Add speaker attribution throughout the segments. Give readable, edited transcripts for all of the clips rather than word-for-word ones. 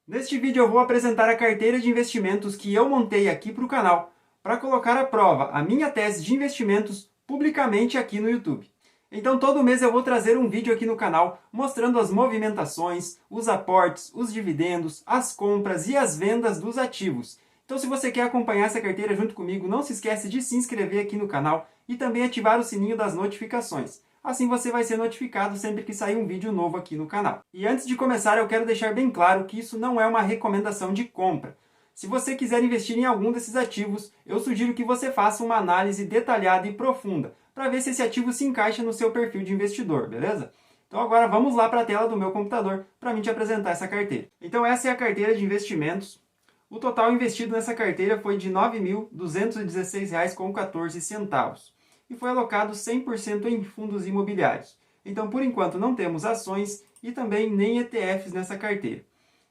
Speaker 1: Neste vídeo eu vou apresentar a carteira de investimentos que eu montei aqui para o canal, para colocar à prova a minha tese de investimentos publicamente aqui no YouTube. Então todo mês eu vou trazer um vídeo aqui no canal mostrando as movimentações, os aportes, os dividendos, as compras e as vendas dos ativos. Então se você quer acompanhar essa carteira junto comigo, não se esquece de se inscrever aqui no canal e também ativar o sininho das notificações. Assim você vai ser notificado sempre que sair um vídeo novo aqui no canal. E antes de começar, eu quero deixar bem claro que isso não é uma recomendação de compra. Se você quiser investir em algum desses ativos, eu sugiro que você faça uma análise detalhada e profunda, para ver se esse ativo se encaixa no seu perfil de investidor, beleza? Então agora vamos lá para a tela do meu computador para mim te apresentar essa carteira. Então essa é a carteira de investimentos. O total investido nessa carteira foi de R$ 9.216,14 e foi alocado 100% em fundos imobiliários. Então, por enquanto, não temos ações e também nem ETFs nessa carteira.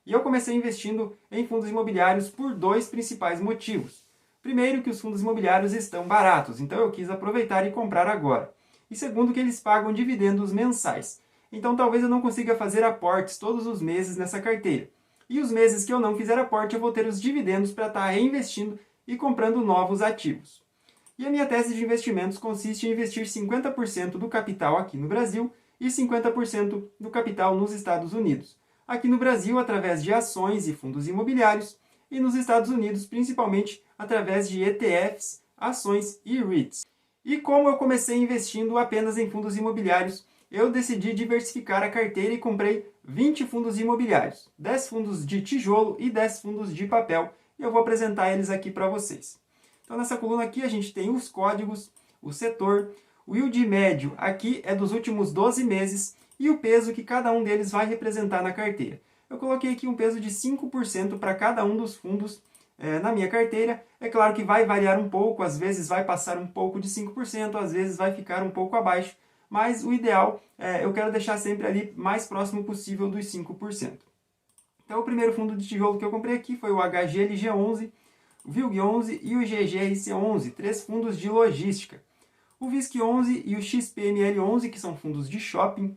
Speaker 1: E eu comecei investindo em fundos imobiliários por dois principais motivos. Primeiro, que os fundos imobiliários estão baratos, então eu quis aproveitar e comprar agora. E segundo, que eles pagam dividendos mensais. Então talvez eu não consiga fazer aportes todos os meses nessa carteira. E os meses que eu não fizer aporte, eu vou ter os dividendos para estar reinvestindo e comprando novos ativos. E a minha tese de investimentos consiste em investir 50% do capital aqui no Brasil e 50% do capital nos Estados Unidos. Aqui no Brasil, através de ações e fundos imobiliários, e nos Estados Unidos, principalmente através de ETFs, ações e REITs. E como eu comecei investindo apenas em fundos imobiliários, eu decidi diversificar a carteira e comprei 20 fundos imobiliários, 10 fundos de tijolo e 10 fundos de papel, e eu vou apresentar eles aqui para vocês. Então nessa coluna aqui a gente tem os códigos, o setor, o yield médio aqui é dos últimos 12 meses e o peso que cada um deles vai representar na carteira. Eu coloquei aqui um peso de 5% para cada um dos fundos na minha carteira. É claro que vai variar um pouco, às vezes vai passar um pouco de 5%, às vezes vai ficar um pouco abaixo, mas o ideal eu quero deixar sempre ali mais próximo possível dos 5%. Então o primeiro fundo de tijolo que eu comprei aqui foi o HGLG11, o VILG11 e o GGRC11, três fundos de logística. O VISC11 e o XPML11, que são fundos de shopping.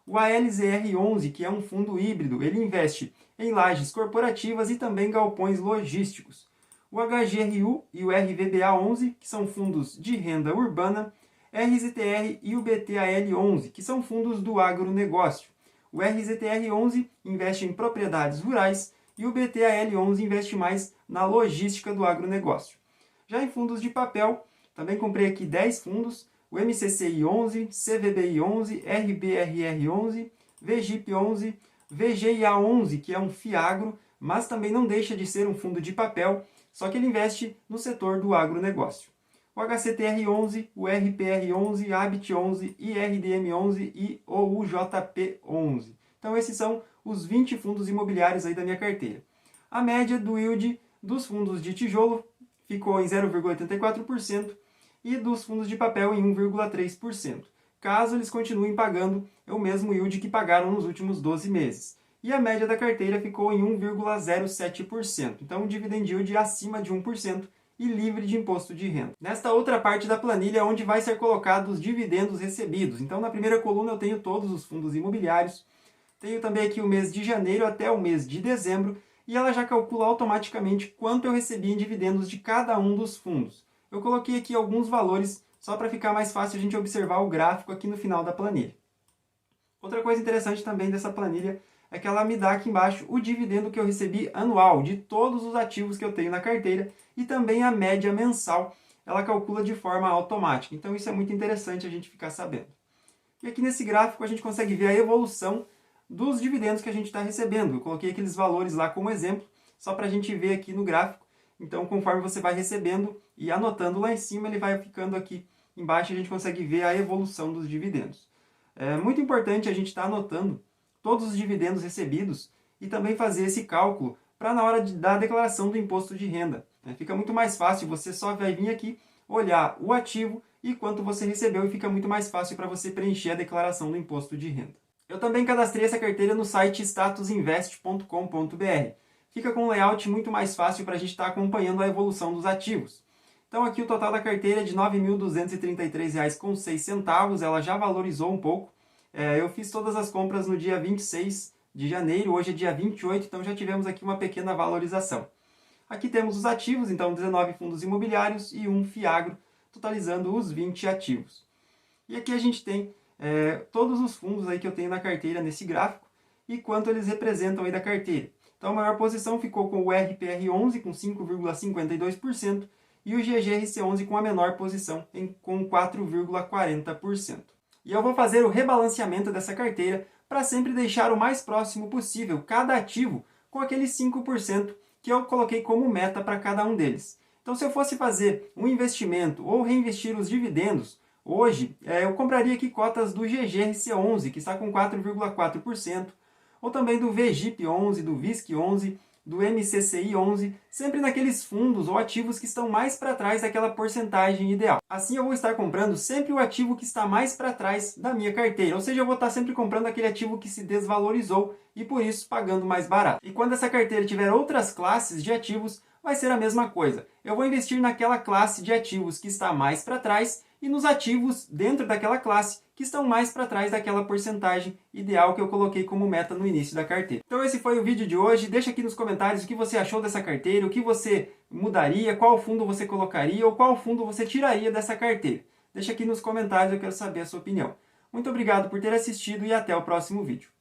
Speaker 1: O ALZR11, que é um fundo híbrido, ele investe em lajes corporativas e também galpões logísticos. O HGRU e o RVBA11, que são fundos de renda urbana. RZTR e o BTAL11, que são fundos do agronegócio. O RZTR11 investe em propriedades rurais e o BTAL11 investe mais na logística do agronegócio. Já em fundos de papel, também comprei aqui 10 fundos, o MCCI11, CVBI11, RBRR11, VGIP11, VGIA11, que é um FIAGRO, mas também não deixa de ser um fundo de papel, só que ele investe no setor do agronegócio. O HCTR11, o RPR11, ABIT11, IRDM11 e o UJP11. Então esses são os 20 fundos imobiliários aí da minha carteira. A média do yield dos fundos de tijolo ficou em 0,84% e dos fundos de papel em 1,3%, caso eles continuem pagando o mesmo yield que pagaram nos últimos 12 meses. E a média da carteira ficou em 1,07%, então um dividend yield acima de 1% e livre de imposto de renda. Nesta outra parte da planilha é onde vai ser colocados os dividendos recebidos. Então na primeira coluna eu tenho todos os fundos imobiliários, tenho também aqui o mês de janeiro até o mês de dezembro, e ela já calcula automaticamente quanto eu recebi em dividendos de cada um dos fundos. Eu coloquei aqui alguns valores só para ficar mais fácil a gente observar o gráfico aqui no final da planilha. Outra coisa interessante também dessa planilha é que ela me dá aqui embaixo o dividendo que eu recebi anual de todos os ativos que eu tenho na carteira e também a média mensal, ela calcula de forma automática. Então isso é muito interessante a gente ficar sabendo. E aqui nesse gráfico a gente consegue ver a evolução dos dividendos que a gente está recebendo. Eu coloquei aqueles valores lá como exemplo, só para a gente ver aqui no gráfico. Então, conforme você vai recebendo e anotando lá em cima, ele vai ficando aqui embaixo e a gente consegue ver a evolução dos dividendos. É muito importante a gente estar anotando todos os dividendos recebidos e também fazer esse cálculo para na hora da declaração do imposto de renda. Fica muito mais fácil, você só vai vir aqui, olhar o ativo e quanto você recebeu e fica muito mais fácil para você preencher a declaração do imposto de renda. Eu também cadastrei essa carteira no site statusinvest.com.br. Fica com um layout muito mais fácil para a gente estar acompanhando a evolução dos ativos. Então aqui o total da carteira é de R$ 9.233,06, ela já valorizou um pouco. Eu fiz todas as compras no dia 26 de janeiro, hoje é dia 28, então já tivemos aqui uma pequena valorização. Aqui temos os ativos, então 19 fundos imobiliários e um FIAGRO, totalizando os 20 ativos. E aqui a gente tem todos os fundos aí que eu tenho na carteira nesse gráfico e quanto eles representam aí da carteira. Então a maior posição ficou com o RPR11 com 5,52% e o GGRC11 com a menor posição com 4,40%. E eu vou fazer o rebalanceamento dessa carteira para sempre deixar o mais próximo possível cada ativo com aqueles 5% que eu coloquei como meta para cada um deles. Então se eu fosse fazer um investimento ou reinvestir os dividendos, hoje eu compraria aqui cotas do GGRC11, que está com 4,4%, ou também do VGIP11, do VISC11, do MCCI11, sempre naqueles fundos ou ativos que estão mais para trás daquela porcentagem ideal. Assim eu vou estar comprando sempre o ativo que está mais para trás da minha carteira, ou seja, eu vou estar sempre comprando aquele ativo que se desvalorizou e por isso pagando mais barato. E quando essa carteira tiver outras classes de ativos, vai ser a mesma coisa. Eu vou investir naquela classe de ativos que está mais para trás e nos ativos dentro daquela classe que estão mais para trás daquela porcentagem ideal que eu coloquei como meta no início da carteira. Então esse foi o vídeo de hoje. Deixa aqui nos comentários o que você achou dessa carteira, o que você mudaria, qual fundo você colocaria ou qual fundo você tiraria dessa carteira. Deixa aqui nos comentários, eu quero saber a sua opinião. Muito obrigado por ter assistido e até o próximo vídeo.